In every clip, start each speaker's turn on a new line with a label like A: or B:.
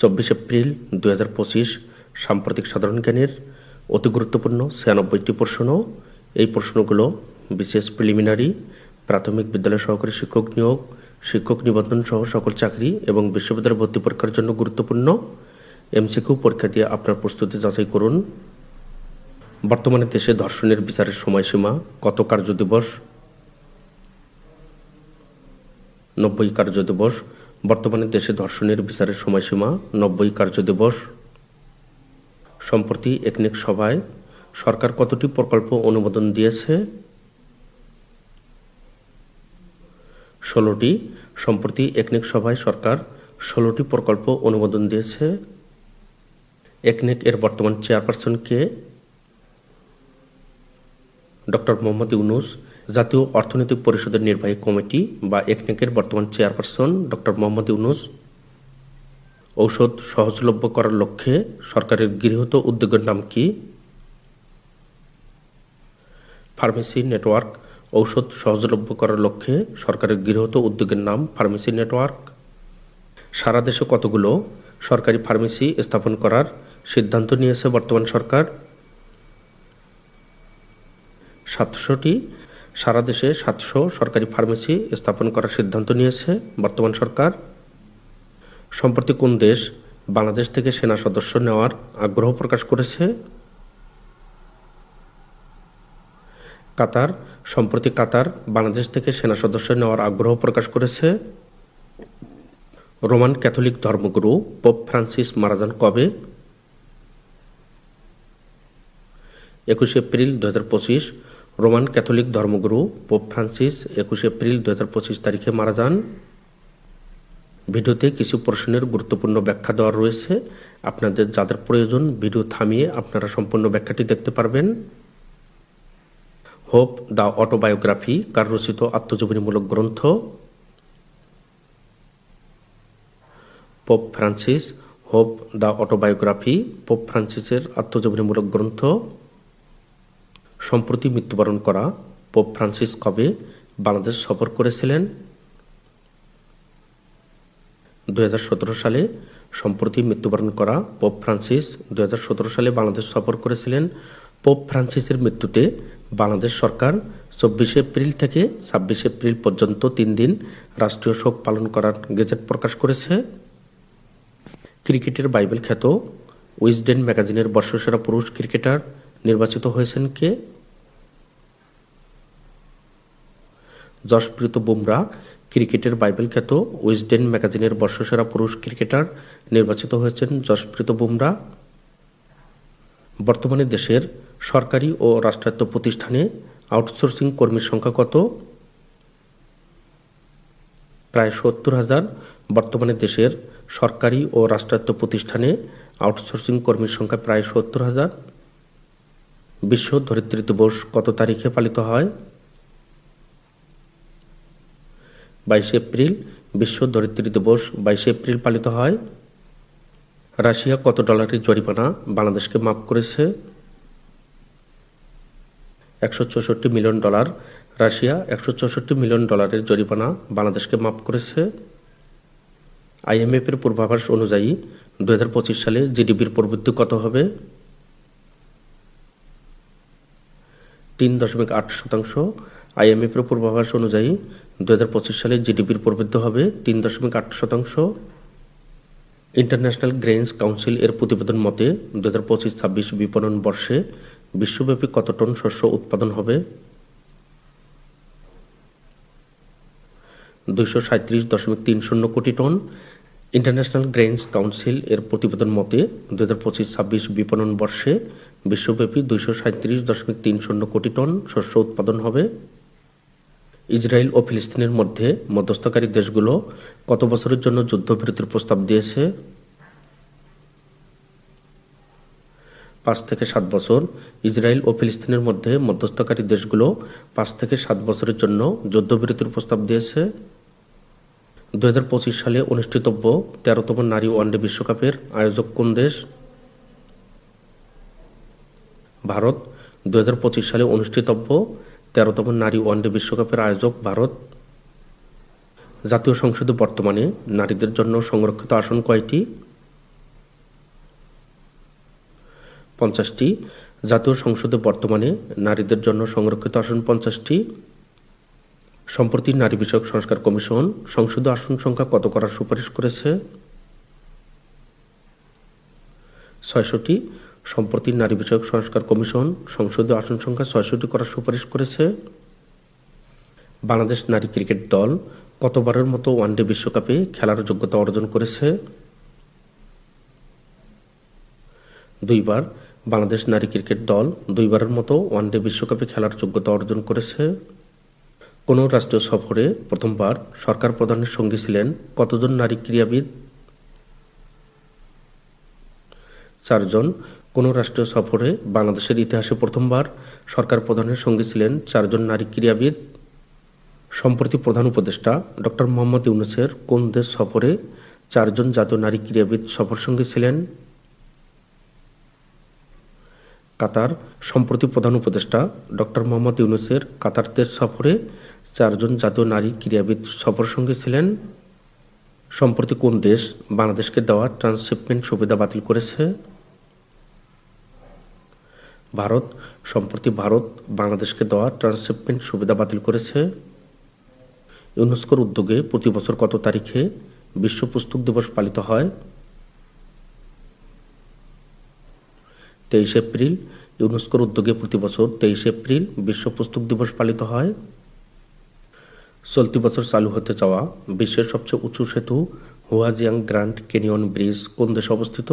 A: 24 April 2025 সাম্প্রতিক সাধারণ জ্ঞানের অতি গুরুত্বপূর্ণ 96টি প্রশ্ন। এই প্রশ্নগুলো বিশেষ প্রিলিমিনারি, প্রাথমিক বিদ্যালয় সহকারী শিক্ষক নিয়োগ, শিক্ষক নিবন্ধন সহ সকল চাকরি এবং বিশ্ববিদ্যালয় ভর্তি পরীক্ষার জন্য গুরুত্বপূর্ণ। এমসিকিউ পরীক্ষা দিয়ে আপনার প্রস্তুতি যাচাই করুন। বর্তমানে দেশে ধর্ষণের বিচারের সময়সীমা কত কার্যদিবস? 90 কার্যদিবস। বর্তমানে দেশে ধর্ষণের বিচারের সময়সীমা 90 কার্যদিবস। সম্প্রতি একনেক সভায় সরকার কতটি প্রকল্প অনুমোদন দিয়েছে? 16টি। সম্প্রতি একনেক সভায় সরকার 16টি প্রকল্প অনুমোদন দিয়েছে। একনেক এর বর্তমান চেয়ারপারসন কে? ডক্টর মোহাম্মদ ইউনূস। জাতীয় অর্থনৈতিক পরিষদের নির্বাহী কমিটি বা একনেকের বর্তমান চেয়ারপারসন ডক্টর মোহাম্মদ ইউনূস। ঔষধ সহজলভ্য করার লক্ষ্যে সরকারের গৃহীত উদ্যোগের নাম কি? Pharmacy network. ঔষধ সহজলভ্য করার লক্ষ্যে সরকারের গৃহীত উদ্যোগের নাম ফার্মেসি নেটওয়ার্ক। সারা দেশে কতগুলো সরকারি ফার্মেসি স্থাপন করার সিদ্ধান্ত নিয়েছে বর্তমান সরকার? 700টি। সারা দেশে 700 সরকারি ফার্মেসি স্থাপন করার সিদ্ধান্ত নিয়েছে বর্তমান সরকার। সম্প্রতি কোন দেশ বাংলাদেশ থেকে সেনা সদস্য নেওয়ার আগ্রহ প্রকাশ করেছে? কাতার। সম্প্রতি কাতার বাংলাদেশ থেকে সেনা সদস্য নেওয়ার আগ্রহ প্রকাশ করেছে। রোমান ক্যাথলিক ধর্মগুরু পোপ ফ্রান্সিস মারা যান কবে? 21 এপ্রিল 2025। রোমান ক্যাথলিক ধর্মগুরু পোপ ফ্রান্সিস 21 এপ্রিল 2025 তারিখে মারা যান। ভিডিওতে কিছু প্রশ্নের গুরুত্বপূর্ণ ব্যাখ্যা দেওয়া রয়েছে। আপনাদের যাদের প্রয়োজন ভিডিও থামিয়ে আপনারা সম্পূর্ণ ব্যাখ্যাটি দেখতে পারবেন। হোপ দ্য অটোবায়োগ্রাফি কার রচিত আত্মজীবনীমূলক গ্রন্থ? Pope Francis. Hope the autobiography Pope ফ্রান্সিসের আত্মজীবনীমূলক গ্রন্থ। সম্প্রতি মৃত্যুবরণ করা পোপ ফ্রান্সিস কবে বাংলাদেশ সফর করেছিলেন? 2017 সালে। সম্প্রতি মৃত্যুবরণ করা পোপ ফ্রান্সিস 2017 সালে বাংলাদেশ সফর করেছিলেন। পোপ ফ্রান্সিসের মৃত্যুতে বাংলাদেশ সরকার 24 এপ্রিল থেকে 26 এপ্রিল পর্যন্ত 3 দিন রাষ্ট্রীয় শোক পালন করার গেজেট প্রকাশ করেছে। ক্রিকেটের বাইবেল খ্যাত উইজডেন ম্যাগাজিনের বর্ষসেরা পুরুষ ক্রিকেটার নির্বাচিত হয়েছেন কে? যশপ্রীত বুমরা। ক্রিকেটের বাইবেল খ্যাত উইজডেন ম্যাগাজিনের বর্ষসেরা পুরুষ ক্রিকেটার নির্বাচিত হয়েছেন যশপ্রীত বুমরা। বর্তমানে দেশের সরকারি ও রাষ্ট্রায়ত্ত প্রতিষ্ঠানে আউটসোর্সিং কর্মীর সংখ্যা কত? প্রায় 70,000। বর্তমানে দেশের সরকারি ও রাষ্ট্রায়ত্ত প্রতিষ্ঠানে আউটসোর্সিং কর্মীর সংখ্যা প্রায় 70,000। বিশ্ব ধরিত্রী দিবস কত তারিখে পালিত হয়? 22 এপ্রিল। বিশ্ব ধরিত্রী দিবস 22 এপ্রিল পালিত হয়। রাশিয়া কত ডলারের জরিমানা বাংলাদেশকে মাফ করেছে? 164 মিলিয়ন ডলার। রাশিয়া 164 মিলিয়ন ডলারের জরিমানা বাংলাদেশকে মাফ করেছে। আইএমএফ এর পূর্বাভাস অনুযায়ী 2025 সালে জিডিপির প্রবৃদ্ধি কত হবে? 3.8%। আইএমএফ এর পূর্বাভাস অনুযায়ী 2025 সালে জিডিপির প্রবৃদ্ধি হবে 3.8%। ইন্টারন্যাশনাল গ্রেইনস কাউন্সিল এর প্রতিবেদন মতে 2025-26 বিপণন বর্ষে বিশ্বব্যাপী কত টন শস্য উৎপাদন হবে? 237.30 কোটি টন। ইন্টারন্যাশনাল গ্রেইনস কাউন্সিল এর প্রতিবেদন মতে 2025-26 বিপণন বর্ষে বিশ্বব্যাপী 237.30 কোটি টন শস্য উৎপাদন হবে। ইসরায়েল ও ফিলিস্তিনের মধ্যে মধ্যস্থকারী দেশগুলো কত বছরের জন্য যুদ্ধবিরতির প্রস্তাব দিয়েছে? 5 থেকে 7 বছর। ইসরায়েল ও ফিলিস্তিনের মধ্যে মধ্যস্থকারী দেশগুলো 5 থেকে 7 বছরের জন্য যুদ্ধবিরতির প্রস্তাব দিয়েছে। 2025 সালে অনুষ্ঠিতব্য 13তম নারী ওয়ানডে বিশ্বকাপের আয়োজক কোন দেশ? ভারত। 2025 সালে অনুষ্ঠিতব্য 13তম নারী ওয়ানডে বিশ্বকাপের আয়োজক ভারত। জাতীয় সংসদে বর্তমানে নারীদের জন্য সংরক্ষিত আসন কয়টি? 50টি। জাতীয় সংসদে বর্তমানে নারীদের জন্য সংরক্ষিত আসন 50টি। সম্প্রতি নারী বিষয়ক সংস্কার কমিশন সংসদে আসন সংখ্যা কত করার সুপারিশ করেছে? 600টি। সম্প্রতি নারী বিষয়ক সংস্কার কমিশন সংসদীয় আসন সংখ্যা 600টি করার সুপারিশ করেছে। বাংলাদেশ নারী ক্রিকেট দল কতবারের মতো ওয়ানডে বিশ্বকাপে খেলার যোগ্যতা অর্জন করেছে? 2 বার। বাংলাদেশ নারী ক্রিকেট দল 2 বারের মতো ওয়ানডে বিশ্বকাপে খেলার যোগ্যতা অর্জন করেছে। কোন রাষ্ট্রীয় সফরে প্রথমবার সরকার প্রধানের সঙ্গে ছিলেন কতজন নারী ক্রীড়াবিদ? 4 জন। কোন রাষ্ট্রীয় সফরে বাংলাদেশের ইতিহাসে প্রথমবার সরকার প্রধানের সঙ্গে ছিলেন 4 জন নারী ক্রীড়াবিদ? সম্প্রতি প্রধান উপদেষ্টা ডক্টর মোহাম্মদ ইউনূসের কোন দেশ সফরে 4 জন জাতীয় নারী ক্রীড়াবিদ সফরসঙ্গী ছিলেন? কাতার। সম্প্রতি প্রধান উপদেষ্টা ডক্টর মোহাম্মদ ইউনূসের কাতার দেশ সফরে 4 জন জাতীয় নারী ক্রীড়াবিদ সফরসঙ্গী ছিলেন? সম্প্রতি কোন দেশ বাংলাদেশকে দেওয়া ট্রান্সশিপমেন্ট সুবিধা বাতিল করেছে? ভারত। সম্প্রতি ভারত বাংলাদেশকে দেওয়া ট্রান্সশিপমেন্ট সুবিধা বাতিল করেছে। ইউনেস্কোর উদ্যোগে প্রতি বছর কত তারিখে বিশ্ব পুস্তক দিবস পালিত হয়? 23 এপ্রিল। ইউনেস্কোর উদ্যোগে প্রতি বছর 23 এপ্রিল বিশ্ব পুস্তক দিবস পালিত হয়। চলতি বছর চালু হতে যাওয়া বিশ্বের সবচেয়ে উঁচু সেতু হুয়াজিয়াং গ্র্যান্ড ক্যানিয়ন ব্রিজ কোন দেশে অবস্থিত?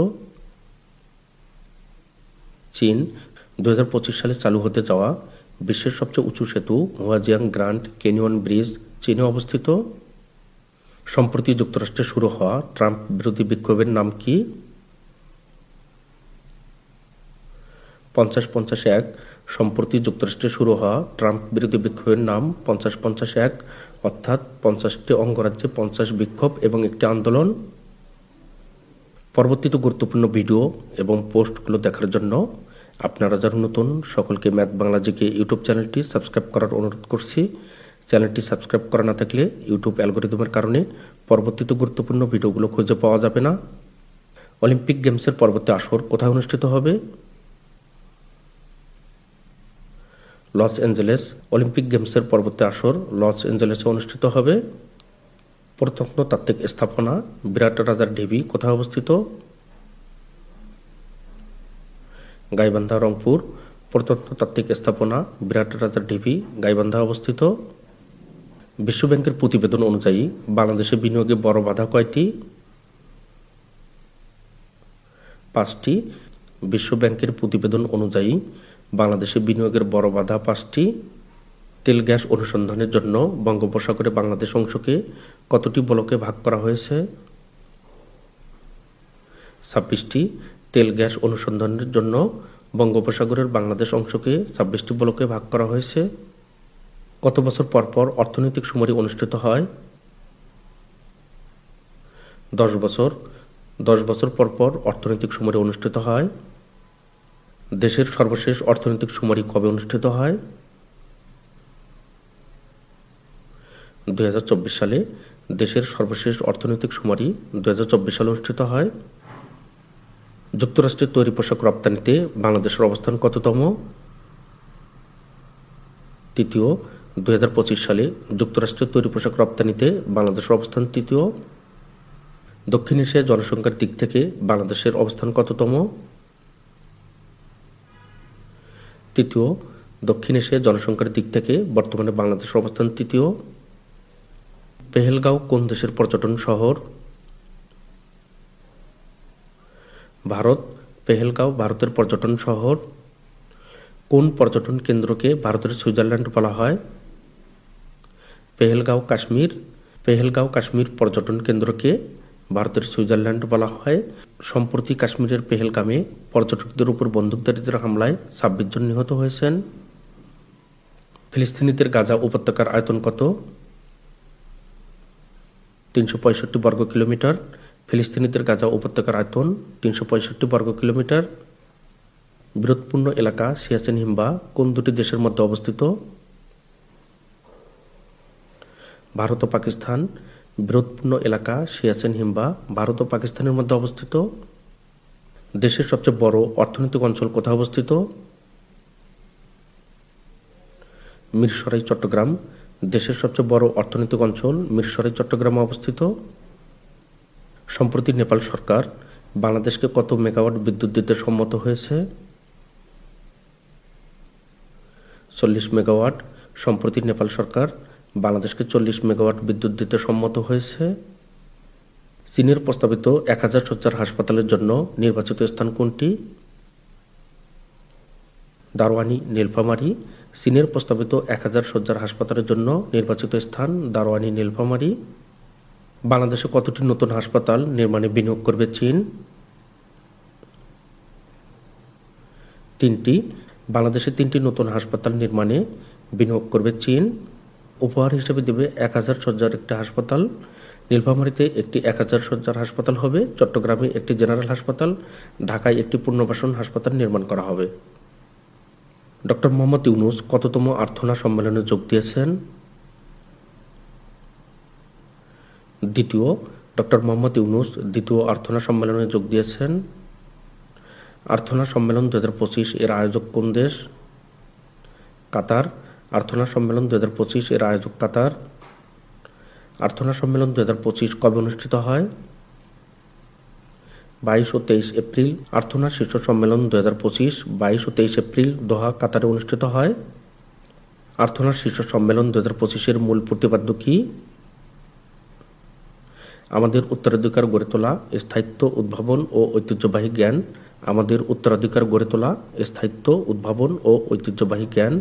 A: চীন। 2025 সালে চালু হতে যাওয়া বিশ্বের সবচেয়ে উঁচু সেতু হুয়াজিয়াং গ্র্যান্ড ক্যানিয়ন ব্রিজ চীনে অবস্থিত। সম্প্রতি যুক্তরাষ্ট্রে শুরু হওয়া ট্রাম্প বিরোধী বিক্ষোভের নাম কি? 50-50-1। সম্প্রতি যুক্তরাষ্ট্রে শুরু হওয়া ট্রাম্প বিরোধী বিক্ষোভের নাম 50-50-1, অর্থাৎ 50টি অঙ্গরাজ্যে 50 বিক্ষোভ এবং একটি আন্দোলন। পরবর্তীতে গুরুত্বপূর্ণ ভিডিও এবং পোস্টগুলো দেখার জন্য আপনারা যারা নতুন সকলকে ম্যাথ বাংলা জিকে ইউটিউব চ্যানেলটি সাবস্ক্রাইব করার অনুরোধ করছি। চ্যানেলটি সাবস্ক্রাইব করা না থাকলে ইউটিউব অ্যালগোরিদমের কারণে পরবর্তীতে গুরুত্বপূর্ণ ভিডিওগুলো খুঁজে পাওয়া যাবে না। অলিম্পিক গেমসের পরবর্তী আসর কোথায় অনুষ্ঠিত হবে? Los Angeles. অলিম্পিক গেমসের পরবর্তী আসর লস অ্যাঞ্জেলেসে অনুষ্ঠিত হবে। প্রত্নতাত্ত্বিক স্থাপনা বিরাট রাজার ঢিবি কোথায় অবস্থিত? গাইবান্ধা, রংপুর। প্রত্নতাত্ত্বিক স্থাপনা বিরাট রাজার ঢিবি গাইবান্ধা অবস্থিত। বিশ্বব্যাংকের প্রতিবেদন অনুযায়ী বাংলাদেশে বিনিয়োগে বড় বাধা কয়টি? 5টি। বিশ্বব্যাংকের প্রতিবেদন অনুযায়ী বাংলাদেশে বিনিয়োগের বড় বাধা 5টি। তেল গ্যাস অনুসন্ধানের জন্য বঙ্গোপসাগরে বাংলাদেশ অংশকে কতটি ব্লকে ভাগ করা হয়েছে? 26টি। তেল গ্যাস অনুসন্ধানের জন্য বঙ্গোপসাগরের বাংলাদেশ অংশকে 26টি ব্লকে ভাগ করা হয়েছে। কত বছর পর পর অর্থনৈতিক শুমারি অনুষ্ঠিত হয়? 10 বছর। 10 বছর পর পর অর্থনৈতিক শুমারি অনুষ্ঠিত হয়। দেশের সর্বশেষ অর্থনৈতিক শুমারি কবে অনুষ্ঠিত হয়? 2024 সালে। দেশের সর্বশেষ অর্থনৈতিক শুমারি 2024 সালে অনুষ্ঠিত হয়। যুক্তরাষ্ট্রের তৈরি পোশাক রপ্তানিতে বাংলাদেশের অবস্থান কততম? তৃতীয়। 2025 সালে যুক্তরাষ্ট্রের তৈরি পোশাক রপ্তানিতে বাংলাদেশের অবস্থান তৃতীয়। দক্ষিণ এশিয়ায় জনসংখ্যার দিক থেকে বাংলাদেশের অবস্থান কততম? তৃতীয়। দক্ষিণ এশিয়ায় জনসংখ্যার দিক থেকে বর্তমানে বাংলাদেশের অবস্থান তৃতীয়। পেহেলগাঁও কোন দেশের পর্যটন শহর? ভারত। পেহেলগাঁও ভারতের পর্যটন শহর। কোন পর্যটন কেন্দ্রকে ভারতের সুইজারল্যান্ড বলা হয়? পেহেলগাঁও, কাশ্মীর। পেহেলগাঁও কাশ্মীর পর্যটন কেন্দ্রকে ভারতের সুইজারল্যান্ড বলা হয়। সম্প্রতি কাশ্মীরের পেহেলগামে পর্যটকদের উপর বন্দুকধারীদের হামলায় 26 জন নিহত হয়েছেন। ফিলিস্তিনিদের গাজা উপত্যকার আয়তন কত? 365 বর্গ কিলোমিটার। ফিলিস্তিনিদের গাজা উপত্যকার আয়তন 365 বর্গ কিলোমিটার। বিরোধপূর্ণ এলাকা সিয়াচেন হিমবা কোন দুটি দেশের মধ্যে অবস্থিত? ভারত ও পাকিস্তান। বিরোধপূর্ণ এলাকা সিয়াচেন হিমবা ভারত ও পাকিস্তানের মধ্যে অবস্থিত। দেশের সবচেয়ে বড় অর্থনৈতিক অঞ্চল কোথায় অবস্থিত? মিরসরাই, চট্টগ্রাম। দেশের সবচেয়ে বড় অর্থনৈতিক অঞ্চল মিরসরাই, চট্টগ্রামে অবস্থিত। সম্প্রতি নেপাল সরকার বাংলাদেশকে কত মেগাওয়াট বিদ্যুৎ দিতে সম্মত হয়েছে? 40 মেগাওয়াট। সম্প্রতি নেপাল সরকার বাংলাদেশকে 40 মেগাওয়াট বিদ্যুৎ দিতে সম্মত হয়েছে। চীনের প্রস্তাবিত 1000 শয্যার হাসপাতালের জন্য নির্বাচিত স্থান কোনটি? দারোয়ানি, নীলফামারী। চীনের প্রস্তাবিত 1000 শয্যার হাসপাতালের জন্য নির্বাচিত স্থান দারোয়ানি, নীলফামারী। বাংলাদেশে কতটি নতুন হাসপাতাল নির্মাণে বিনিয়োগ করবে চীন? 3টি। বাংলাদেশে 3টি নতুন হাসপাতাল নির্মাণে বিনিয়োগ করবে চীন। উপহার হিসেবে দেবে 1000 শয্যার একটি হাসপাতাল। নীলফামারীতে একটি 1000 শয্যার হাসপাতাল হবে। চট্টগ্রামে একটি জেনারেল হাসপাতাল, ঢাকায় একটি পুনর্বাসন হাসপাতাল নির্মাণ করা হবে। ডক্টর মোহাম্মদ ইউনূস কততম আর্থনা সম্মেলনে যোগ দিয়েছেন? দ্বিতীয়। ডক্টর মোহাম্মদ ইউনূস দ্বিতীয় আর্থনা সম্মেলনে যোগ দিয়েছেন। আর্থনা সম্মেলন 2025 এর আয়োজক কোন দেশ? কাতার। আর্থনা সম্মেলন 2025 এর আয়োজক কাতার। আর্থনা সম্মেলন 2025 কবে অনুষ্ঠিত হয়? 22 ও 23 এপ্রিল। আর্থনা শীর্ষ সম্মেলন 2025 22 ও 23 এপ্রিল দোহা, কাতারে অনুষ্ঠিত হয়। আর্থনা শীর্ষ সম্মেলন 2025 এর মূল প্রতিপাদ্য কি? আমাদের উত্তরাধিকার গড়ে তোলা, স্থায়িত্ব, উদ্ভাবন ও ঐতিহ্যবাহী জ্ঞান। আমাদের উত্তরাধিকার গড়ে তোলা, স্থায়িত্ব, উদ্ভাবন ও ঐতিহ্যবাহী জ্ঞান।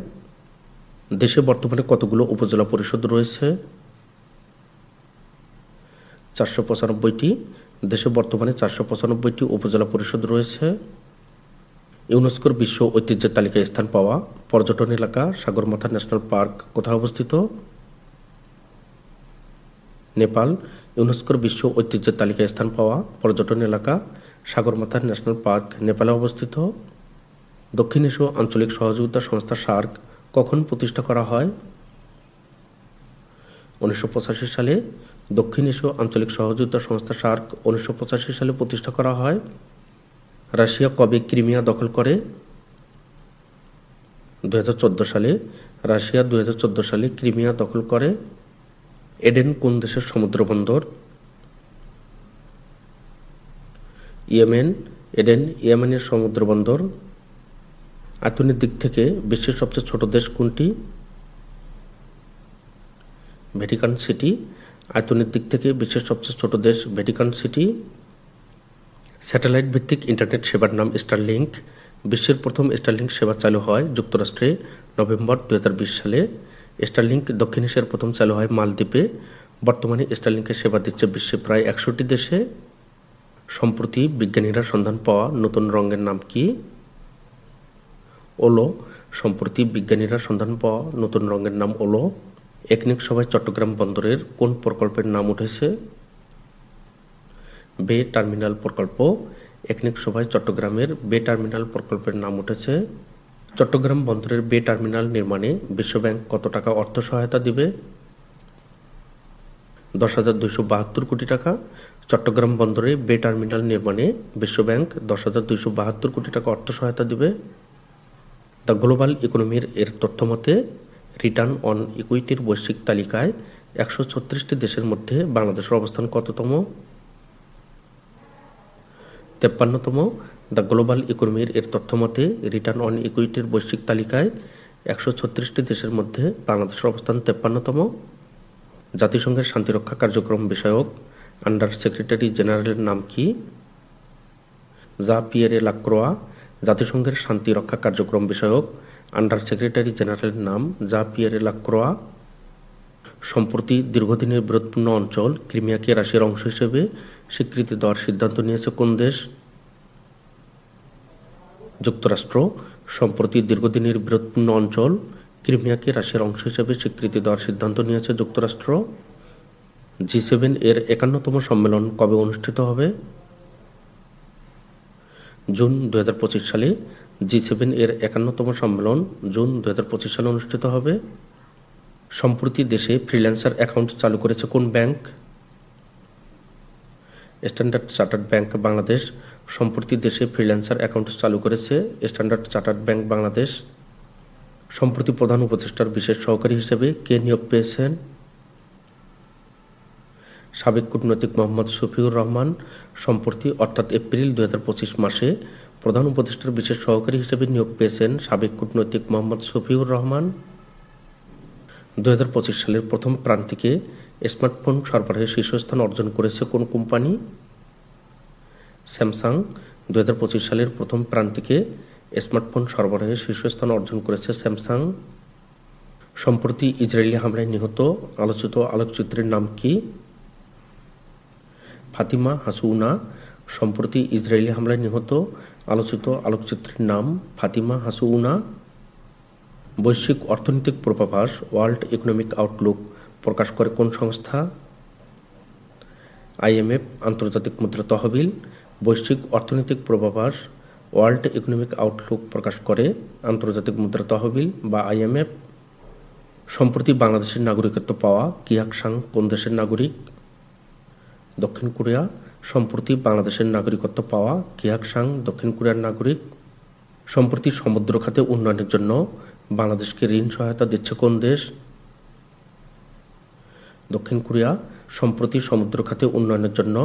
A: দেশে বর্তমানে কতগুলো উপজেলা পরিষদ রয়েছে? 495টি। দেশে বর্তমানে 495টি উপজেলা পরিষদ রয়েছে। ইউনেস্কোর বিশ্ব ঐতিহ্যের তালিকায় স্থান পাওয়া পর্যটন এলাকা সাগরমাথা ন্যাশনাল পার্ক কোথায় অবস্থিত? নেপাল। ইউনেস্কোর বিশ্ব ঐতিহ্যের তালিকায় স্থান পাওয়া পর্যটন এলাকা সাগরমাথা ন্যাশনাল পার্ক নেপালে অবস্থিত। দক্ষিণ এশীয় আঞ্চলিক সহযোগিতা সংস্থা সার্ক কখন প্রতিষ্ঠা করা হয়? 1985 সালে। দক্ষিণ এশীয় আঞ্চলিক সহযোগিতা সংস্থা সার্ক 1985 সালে প্রতিষ্ঠা করা হয়। রাশিয়া কবে ক্রিমিয়া দখল করে? 2014 সালে। রাশিয়া 2014 সালে ক্রিমিয়া দখল করে। এডেন কোন দেশের সমুদ্র বন্দর? ইয়েমেন। এডেন ইয়েমেনের সমুদ্র বন্দর। আয়তনের দিক থেকে বিশ্বের সবচেয়ে ছোট দেশ কোনটি? Vatican city. আয়তনের দিক থেকে বিশ্বের সবচেয়ে ছোট দেশ ভ্যাটিকান সিটি। স্যাটেলাইট ভিত্তিক ইন্টারনেট সেবার নাম স্টারলিংক। বিশ্বের প্রথম স্টারলিংক সেবা চালু হয় যুক্তরাষ্ট্রে নভেম্বর 2020 সালে। স্টারলিংক দক্ষিণ এশিয়ার প্রথম চালু হয় মালদ্বীপে। বর্তমানে স্টারলিংকের সেবা দিচ্ছে বিশ্বে প্রায় 100টি দেশে। সম্প্রতি বিজ্ঞানীরা সন্ধান পাওয়া নতুন রঙের নাম কি? ওলো। সম্প্রতি বিজ্ঞানীরা সন্ধান পাওয়া নতুন রঙের নাম ওলো। একনেক সভায় চট্টগ্রাম বন্দরের কোন প্রকল্পের নাম উঠেছে? বে টার্মিনাল প্রকল্প। একনেক সভায় চট্টগ্রামের বে টার্মিনাল প্রকল্পের নাম উঠেছে। চট্টগ্রাম বন্দরের বে টার্মিনাল নির্মাণে বিশ্বব্যাংক কত টাকা অর্থ সহায়তা দিবে? 10,272 কোটি টাকা। চট্টগ্রাম বন্দরে বে টার্মিনাল নির্মাণে বিশ্বব্যাংক 10,272 কোটি টাকা অর্থ সহায়তা দিবে। দ্য গ্লোবাল ইকোনমির এর তথ্যমতে রিটার্ন অন ইকুইটির বৈশ্বিক তালিকায় 136টি দেশের মধ্যে বাংলাদেশের অবস্থান কততম? 53তম। দ্য গ্লোবাল ইকোনমির এর তথ্যমতে রিটার্ন অন ইকুইটির বৈশ্বিক তালিকায় 136টি দেশের মধ্যে বাংলাদেশের অবস্থান 53তম। জাতিসংঘের শান্তিরক্ষা কার্যক্রম বিষয়ক আন্ডার সেক্রেটারি জেনারেলের নাম কি? জা-পিয়েরে লাক্রোয়া। জাতিসংঘের শান্তি রক্ষা কার্যক্রম বিষয়ক আন্ডার সেক্রেটারি জেনারেলের নাম জা-পিয়েরে লাক্রোয়া। সম্প্রতি দীর্ঘদিনের বিরোধপূর্ণ অঞ্চল ক্রিমিয়াকে রাশিয়ার অংশ হিসেবে স্বীকৃতি দেওয়ার সিদ্ধান্ত নিয়েছে কোন দেশ? যুক্তরাষ্ট্র। সম্প্রতি দীর্ঘদিনের বিরোধপূর্ণ অঞ্চল ক্রিমিয়াকে রাশিয়ার অংশ হিসেবে স্বীকৃতি দেওয়ার সিদ্ধান্ত নিয়েছে যুক্তরাষ্ট্র। G7 এর 51তম সম্মেলন কবে অনুষ্ঠিত হবে? জুন 2025 সালে। G7 এর 51তম সম্মেলন জুন 2025 সালে অনুষ্ঠিত হবে। সম্প্রতি দেশে ফ্রিল্যান্সার অ্যাকাউন্ট চালু করেছে কোন bank? Standard chartered bank Bangladesh সম্প্রতি দেশে ফ্রিল্যান্সার অ্যাকাউন্ট চালু করেছে স্ট্যান্ডার্ড চার্টার্ড ব্যাংক বাংলাদেশ। সম্প্রতি প্রধান উপদেষ্টার বিশেষ সহকারী হিসেবে কে নিয়োগ পেয়েছেন? সাবেক কূটনৈতিক মোহাম্মদ শফিউর রহমান সম্প্রতি অর্থাৎ এপ্রিল 2025 মাসে প্রধান উপদেষ্টার বিশেষ সহকারী হিসেবে নিয়োগ পেয়েছেন সাবেক কূটনৈতিক মোহাম্মদ শফিউর রহমান। 2025 সালের প্রথম প্রান্তিকে স্মার্টফোন সরবরাহে শীর্ষস্থান অর্জন করেছে কোন কোম্পানি? স্যামসাং 2025 সালের প্রথম প্রান্তিকে স্মার্টফোন সরবরাহে শীর্ষস্থান অর্জন করেছে স্যামসাং। সম্প্রতি ইসরায়েলি হামলায় নিহত আলোচিত আলোকচিত্রীর নাম কি? ফাতিমা হাসুনা। সম্প্রতি ইসরায়েলি হামলায় নিহত আলোচিত আলোকচিত্রীর নাম ফাতিমা হাসুনা। বৈশ্বিক অর্থনৈতিক পূর্বাভাস ওয়ার্ল্ড ইকোনমিক আউটলুক প্রকাশ করে কোন সংস্থা? IMF আন্তর্জাতিক মুদ্রা তহবিল। বৈশ্বিক অর্থনৈতিক পূর্বাভাস ওয়ার্ল্ড ইকোনমিক আউটলুক প্রকাশ করে আন্তর্জাতিক মুদ্রা তহবিল বা IMF। সম্প্রতি বাংলাদেশের নাগরিকত্ব পাওয়া কিয়াক সাং কোন দেশের নাগরিক? দক্ষিণ কোরিয়া। সম্প্রতি বাংলাদেশের নাগরিকত্ব পাওয়া কিয়াক সাং দক্ষিণ কোরিয়ার নাগরিক। সম্প্রতি সমুদ্র খাতে উন্নয়নের জন্য বাংলাদেশকে ঋণ সহায়তা দিচ্ছে কোন দেশ? দক্ষিণ কোরিয়া। সম্প্রতি সমুদ্র খাতে উন্নয়নের জন্য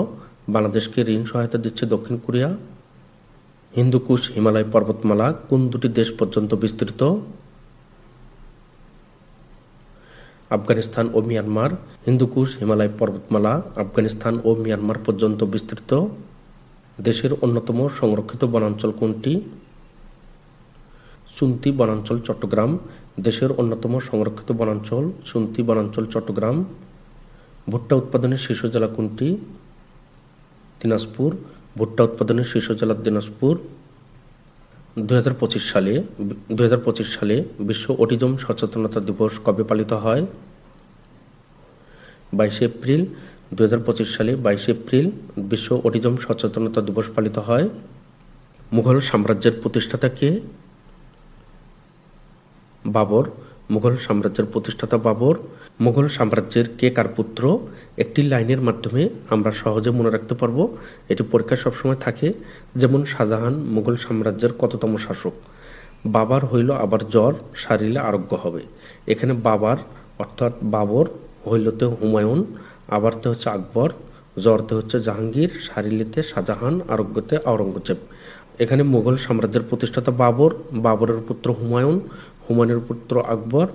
A: বাংলাদেশকে ঋণ সহায়তা দিচ্ছে দক্ষিণ কোরিয়া। হিন্দুকুশ হিমালয় পর্বতমালা কোন দুটি দেশ পর্যন্ত বিস্তৃত? আফগানিস্তান ও মিয়ানমার। হিন্দুকুশ হিমালয় পর্বতমালা আফগানিস্তান ও মিয়ানমার পর্যন্ত বিস্তৃত। দেশের অন্যতম সংরক্ষিত বনাঞ্চল কোনটি? চুন্তি বনাঞ্চল চট্টগ্রাম। দেশের অন্যতম সংরক্ষিত বনাঞ্চল চুন্তি বনাঞ্চল চট্টগ্রাম। ভুট্টা উৎপাদনের শীর্ষ জেলা কোনটি? দিনাজপুর। ভুট্টা উৎপাদনের শীর্ষ জেলা দিনাজপুর। 2025 সালে বিশ্ব অটিজম সচেতনতা দিবস কবে পালিত হয়? 22 এপ্রিল। 2025 সালে 22 এপ্রিল বিশ্ব অটিজম সচেতনতা দিবস পালিত হয়। মুঘল সাম্রাজ্যের প্রতিষ্ঠাতা কে? বাবর। মুঘল সাম্রাজ্যের প্রতিষ্ঠাতা বাবর। মুঘল সাম্রাজ্যের কে কার পুত্র? একটি লাইনের মাধ্যমে আমরা সহজে মনে রাখতে পারবো। এটি পরীক্ষায় সবসময় থাকে। যেমন শাহজাহান মুঘল সাম্রাজ্যের কততম শাসক? বাবার হইল আবার জ্বর, সারিলে আরোগ্য হবে। এখানে বাবার অর্থাৎ বাবর, হইলতে হুমায়ুন, আবারতে হচ্ছে আকবর, জ্বরতে হচ্ছে জাহাঙ্গীর, সারিলিতে শাহজাহান, আরোগ্যতে আওরঙ্গজেব। এখানে মুঘল সাম্রাজ্যের প্রতিষ্ঠাতা বাবর, বাবরের পুত্র হুমায়ুন, হুমায়ুনের পুত্র আকবর,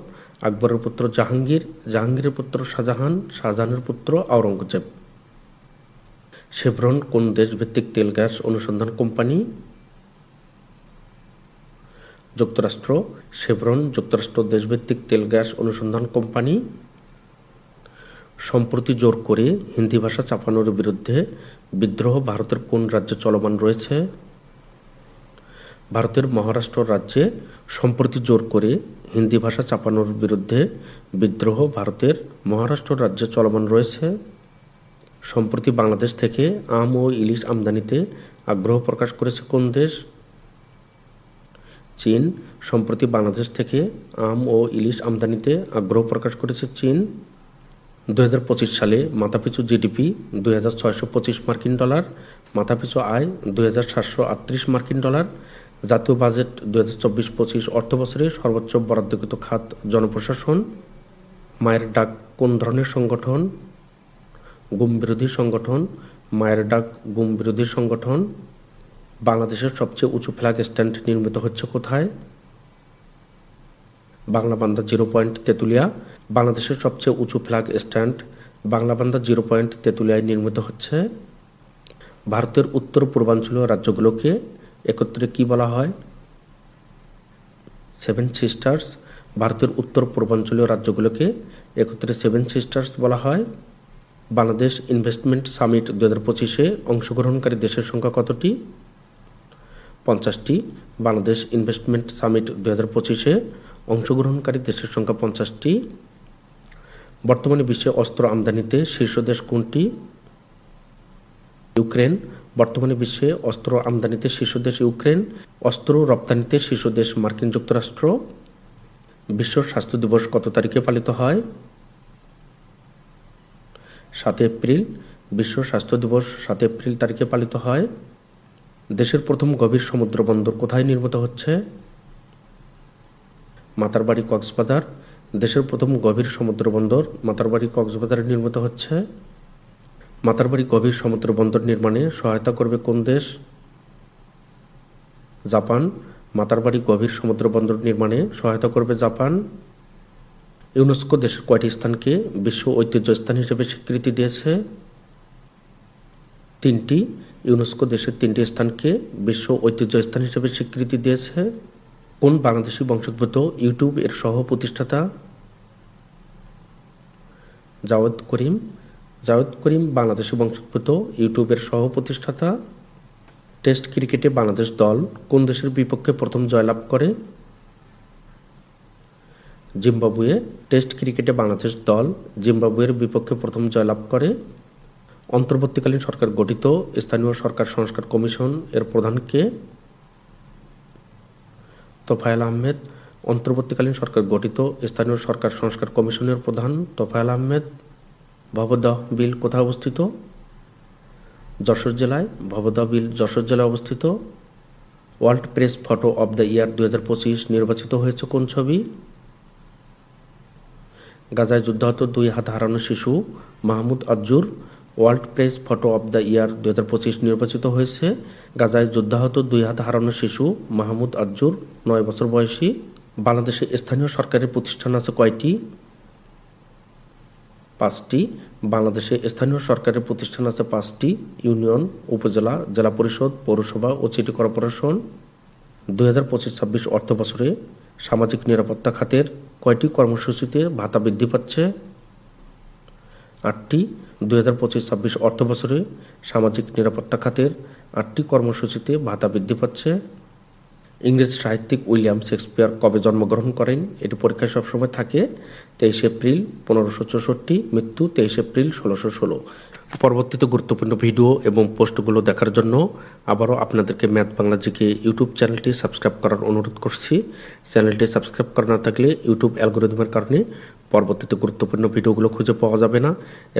A: আকবরের পুত্র জাহাঙ্গীর, জাহাঙ্গীরের পুত্র শাহজাহান, শাহজাহানের পুত্র আওরঙ্গজেব। শেভরন কোন দেশভিত্তিক তেল গ্যাস অনুসন্ধান কোম্পানি? যুক্তরাষ্ট্র। শেভরন যুক্তরাষ্ট্র দেশভিত্তিক তেল গ্যাস অনুসন্ধান কোম্পানি। সম্প্রতি জোর করে হিন্দি ভাষা চাপানোর বিরুদ্ধে বিদ্রোহ ভারতের কোন রাজ্যে চলমান রয়েছে? ভারতের মহারাষ্ট্র রাজ্যে সম্প্রতি জোর করে হিন্দি ভাষা চাপানোর বিরুদ্ধে বিদ্রোহ ভারতের মহারাষ্ট্র রাজ্যে চলমান রয়েছে। সম্প্রতি বাংলাদেশ থেকে আম ও ইলিশ আমদানিতে আগ্রহ প্রকাশ করেছে কোন দেশ? চীন। সম্প্রতি বাংলাদেশ থেকে আম ও ইলিশ আমদানিতে আগ্রহ প্রকাশ করেছে চীন। 2025 সালে মাথাপিছু জিডিপি 2625 মার্কিন ডলার, মাথাপিছু আয় 2738 মার্কিন ডলার। জাতীয় বাজেট 2024-25 অর্থবছরে সর্বোচ্চ বরাদ্দকৃত খাত জনপ্রশাসন। মায়ের ডাক কোন ধরনের সংগঠন? গুম বিরোধী সংগঠন। মায়ের ডাক গুম বিরোধী সংগঠন। বাংলাদেশের সবচেয়ে উঁচু ফ্ল্যাগ স্ট্যান্ড নির্মিত হচ্ছে কোথায়? বাংলাবান্ধা 0 পয়েন্ট তেঁতুলিয়া। বাংলাদেশের সবচেয়ে উঁচু ফ্ল্যাগ স্ট্যান্ড বাংলাবান্ধা 0 পয়েন্ট তেঁতুলিয়ায় নির্মিত হচ্ছে। ভারতের উত্তর পূর্বাঞ্চলীয় রাজ্যগুলোকে একত্রে কি বলা হয়? 7 সিস্টার্স। ভারতের উত্তর পূর্বাঞ্চলীয় রাজ্যগুলোকে একত্রে 7 সিস্টার্স বলা হয়। বাংলাদেশ ইনভেস্টমেন্ট সামিট 2025-এ অংশগ্রহণকারী দেশের সংখ্যা কতটি? 50টি। বাংলাদেশ ইনভেস্টমেন্ট সামিট 2025-এ অংশগ্রহণকারী দেশের সংখ্যা 50টি। বর্তমানে বিশ্বে অস্ত্র আমদানিতে শীর্ষ দেশ কোনটি? ইউক্রেন। বর্তমানে বিশ্বে অস্ত্র আমদানিতে শীর্ষ দেশ ইউক্রেন। অস্ত্র রপ্তানিতে শীর্ষ দেশ মার্কিন যুক্তরাষ্ট্র। বিশ্ব স্বাস্থ্য দিবস কত তারিখে পালিত হয়? 7 এপ্রিল। বিশ্ব স্বাস্থ্য দিবস 7 এপ্রিল তারিখে পালিত হয়। দেশের প্রথম গভীর সমুদ্র বন্দর কোথায় নির্মিত হচ্ছে? মাতারবাড়ি কক্সবাজার। দেশের প্রথম গভীর সমুদ্র বন্দর মাতারবাড়ি কক্সবাজারে নির্মিত হচ্ছে। মাতারবাড়ি গভীর সমুদ্র বন্দর নির্মাণে সহায়তা করবে কোন দেশ? জাপান। মাতারবাড়ি গভীর সমুদ্র বন্দর নির্মাণে সহায়তা করবে জাপান। ইউনেস্কো দেশের কয়টি স্থানকে বিশ্ব ঐতিহ্য স্থান হিসেবে স্বীকৃতি দিয়েছে? 3টি। ইউনেস্কো দেশের 3টি স্থানকে বিশ্ব ঐতিহ্য স্থান হিসেবে স্বীকৃতি দিয়েছে। কোন বাংলাদেশি বংশোদ্ভূত ইউটিউব এর সহ প্রতিষ্ঠাতা? জাওয়েদ করিম। জাওয়েদ করিম বাংলাদেশি বংশোদ্ভূত ইউটিউবের সহ প্রতিষ্ঠাতা। টেস্ট ক্রিকেটে বাংলাদেশ দল কোন দেশের বিপক্ষে প্রথম জয়লাভ করে? জিম্বাবুয়ে। টেস্ট ক্রিকেটে বাংলাদেশ দল জিম্বাবুয়ের বিপক্ষে প্রথম জয়লাভ করে। অন্তর্বর্তীকালীন সরকার গঠিত স্থানীয় সরকার সংস্কার কমিশন এর প্রধান কে? তোফায়েল আহমেদ। অন্তর্বর্তীকালীন সরকার গঠিত স্থানীয় সরকার সংস্কার কমিশনের প্রধান তোফায়েল আহমেদ। ভবদহ বিল কোথায় অবস্থিত? যশোর জেলায়। ভবদহ বিল যশোর জেলায় অবস্থিত। World Press Photo of the Year 2025 নির্বাচিত হয়েছে কোন ছবি? গাজায় যুদ্ধাহত 2 হাত হারানো শিশু Mahmoud Ajjour World Press Photo of the Year 2025 নির্বাচিত হয়েছে। গাজায় যুদ্ধাহত 2 হাত হারানো শিশু মাহমুদ আজ্জুর 9 বছর বয়সী। বাংলাদেশে স্থানীয় সরকারের প্রতিষ্ঠান আছে কয়টি? 5টি। বাংলাদেশে স্থানীয় সরকারের প্রতিষ্ঠান আছে 5টি: ইউনিয়ন, উপজেলা, জেলা পরিষদ, পৌরসভা ও সিটি কর্পোরেশন। 2025-26 অর্থ বছরে সামাজিক নিরাপত্তা খাতের কয়টি কর্মসূচিতে ভাতা বৃদ্ধি পাচ্ছে? 8টি। 2025-26 অর্থ বছরে সামাজিক নিরাপত্তা খাতের 8টি কর্মসূচিতে ভাতা বৃদ্ধি পাচ্ছে। ইংরেজ সাহিত্যিক উইলিয়াম শেক্সপিয়ার কবে জন্মগ্রহণ করেন? এটি পরীক্ষায় সবসময় থাকে। 23 এপ্রিল 1564, মৃত্যু 23 এপ্রিল 1616। পরবর্তীতে গুরুত্বপূর্ণ ভিডিও এবং পোস্টগুলো দেখার জন্য আবারও আপনাদেরকে ম্যাথ বাংলা জিকে ইউটিউব চ্যানেলটি সাবস্ক্রাইব করার অনুরোধ করছি। চ্যানেলটি সাবস্ক্রাইব করা না থাকলে ইউটিউব অ্যালগোরিদমের কারণে পরবর্তীতে গুরুত্বপূর্ণ ভিডিওগুলো খুঁজে পাওয়া যাবে না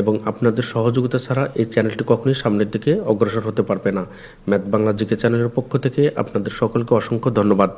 A: এবং আপনাদের সহযোগিতা ছাড়া এই চ্যানেলটি কখনোই সামনের দিকে অগ্রসর হতে পারবে না। ম্যাথ বাংলা জিকে চ্যানেলের পক্ষ থেকে আপনাদের সকলকে অসংখ্য ধন্যবাদ।